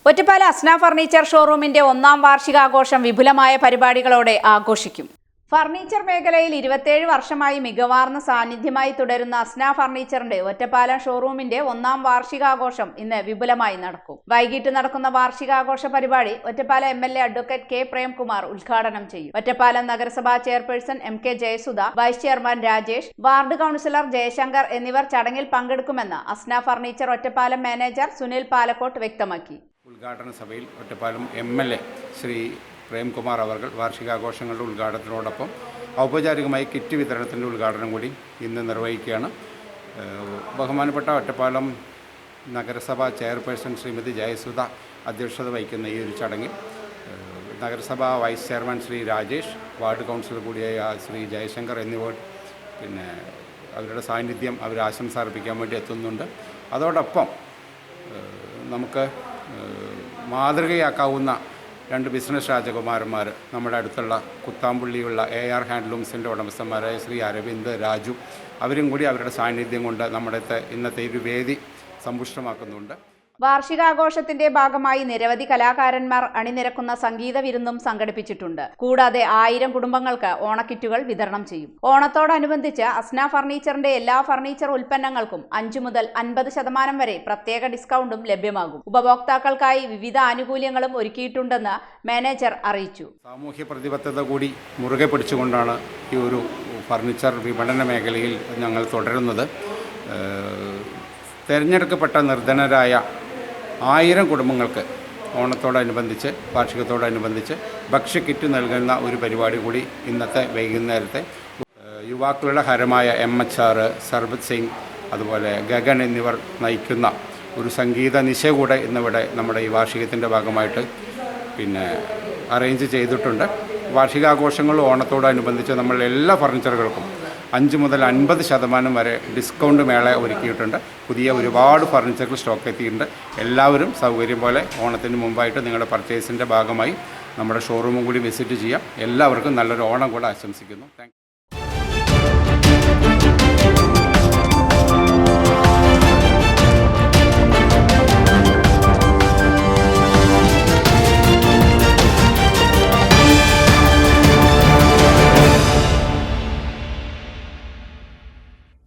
Ottapalam Asna furniture ഷോറൂമിന്റെ ഒന്നാം വാർഷികാഘോഷം വിപുലമായ പരിപാടികളോടെ ആഘോഷിക്കും. ഫർണിച്ചർ മേഖലയിൽ 27 വർഷമായി മികവാർന്ന സാന്നിധ്യമായി തുടരുന്ന അസ്ന ഫർണിച്ചറിന്റെ ഒറ്റപ്പാലം ഷോറൂമിന്റെ ഒന്നാം വാർഷികാഘോഷം ഇന്ന് വിപുലമായി നടക്കും. വൈകിട്ട് നടക്കുന്ന വാർഷികാഘോഷ പരിപാടി Ottapalam MLA advocate K. Premkumar ഉദ്ഘാടനം ചെയ്യും. ഒറ്റപ്പാലം നഗരസഭാ chairperson MK Jayasudha, vice chairman Rajesh, ward councillor Jayashankar എന്നിവർ ചടങ്ങിൽ പങ്കെടുക്കുമെന്ന് അസ്ന ഫർണിച്ചർ ഒറ്റപ്പാലം മാനേജർ സുനിൽ പാലക്കോട്ട് വ്യക്തമാക്കി. ഉദ്ഘാടന സഭയിൽ ഒറ്റപ്പാലം MLA ശ്രീ പ്രേംകുമാർ അവർ വാർഷികാഘോഷങ്ങളുടെ ഉദ്ഘാടനത്തിനോടൊപ്പം ഔപചാരികമായി കിറ്റ് വിതരണത്തിൻ്റെ ഉദ്ഘാടനം കൂടി ഇന്ന് നിർവഹിക്കുകയാണ്. ബഹുമാനപ്പെട്ട ഒറ്റപ്പാലം നഗരസഭാ ചെയർപേഴ്സൺ ശ്രീമതി ജയസുധ അധ്യക്ഷത വഹിക്കുന്ന ഈ ഒരു ചടങ്ങിൽ നഗരസഭാ vice chairman Shri Rajesh, ward councillor കൂടിയായ ശ്രീ ജയശങ്കർ എന്നിവർ അവരുടെ സാന്നിധ്യം അവർ ആശംസ അർപ്പിക്കാൻ വേണ്ടി എത്തുന്നുണ്ട്. അതോടൊപ്പം നമുക്ക് മാതൃകയാക്കാവുന്ന 2 ബിസിനസ് രാജകുമാരന്മാർ നമ്മുടെ അടുത്തുള്ള കുത്താമ്പുള്ളിയുള്ള AR ഹാൻഡ്ലൂംസിൻ്റെ ഉടമസ്ഥന്മാരായ ശ്രീ അരവിന്ദ്, രാജു, അവരും കൂടി അവരുടെ സാന്നിധ്യം കൊണ്ട് നമ്മുടെ ഇന്നത്തെ ഒരു വേദി സമ്പുഷ്ടമാക്കുന്നുണ്ട്. വാർഷികാഘോഷത്തിന്റെ ഭാഗമായി നിരവധി കലാകാരന്മാർ അണിനിരക്കുന്ന സംഗീത വിരുന്നും സംഘടിപ്പിച്ചിട്ടുണ്ട്. കൂടാതെ 1000 കുടുംബങ്ങൾക്ക് ഓണക്കിറ്റുകൾ വിതരണം ചെയ്യും. ഓണത്തോടനുബന്ധിച്ച് അസ്ന ഫർണിച്ചറിന്റെ എല്ലാ ഫർണിച്ചർ ഉൽപ്പന്നങ്ങൾക്കും 5 മുതൽ 50% വരെ പ്രത്യേക ഡിസ്കൗണ്ടും ലഭ്യമാകും. ഉപഭോക്താക്കൾക്കായി വിവിധ ആനുകൂല്യങ്ങളും ഒരുക്കിയിട്ടുണ്ടെന്ന് മാനേജർ അറിയിച്ചു. സാമൂഹ്യ പ്രതിബദ്ധത കൂടി മുറുകെ പിടിച്ചുകൊണ്ടാണ് ഈ ഒരു ഫർണിച്ചർ വിപണന മേഖലയിൽ ഞങ്ങൾ തുടരുന്നത്. തിരഞ്ഞെടുക്കപ്പെട്ട നിർധനരായ 1000 കുടുംബങ്ങൾക്ക് ഓണത്തോടനുബന്ധിച്ച് വാർഷികത്തോടനുബന്ധിച്ച് ഭക്ഷ്യക്കിറ്റ് നൽകുന്ന ഒരു പരിപാടി കൂടി ഇന്നത്തെ വൈകുന്നേരത്തെ യുവാക്കളുടെ ഹരമായ MHR, സർബത് സിംഗ്, അതുപോലെ ഗഗൻ എന്നിവർ നയിക്കുന്ന ഒരു സംഗീത നിശ കൂടെ ഇന്നിവിടെ നമ്മുടെ ഈ വാർഷികത്തിൻ്റെ ഭാഗമായിട്ട് അറേഞ്ച് ചെയ്തിട്ടുണ്ട്. വാർഷികാഘോഷങ്ങൾ ഓണത്തോടനുബന്ധിച്ച് നമ്മൾ എല്ലാ ഫർണിച്ചറുകൾക്കും 5 മുതൽ 50% വരെ ഡിസ്കൗണ്ട് മേള ഒരുക്കിയിട്ടുണ്ട്. പുതിയ ഒരുപാട് ഫർണിച്ചറുകൾ സ്റ്റോക്ക് എത്തിയിട്ടുണ്ട്. എല്ലാവരും സൗകര്യം പോലെ ഓണത്തിന് മുമ്പായിട്ട് നിങ്ങളുടെ പർച്ചേസിൻ്റെ ഭാഗമായി നമ്മുടെ ഷോറൂമും കൂടി വിസിറ്റ് ചെയ്യാം. എല്ലാവർക്കും നല്ലൊരു ഓണം കൂടെ ആശംസിക്കുന്നു.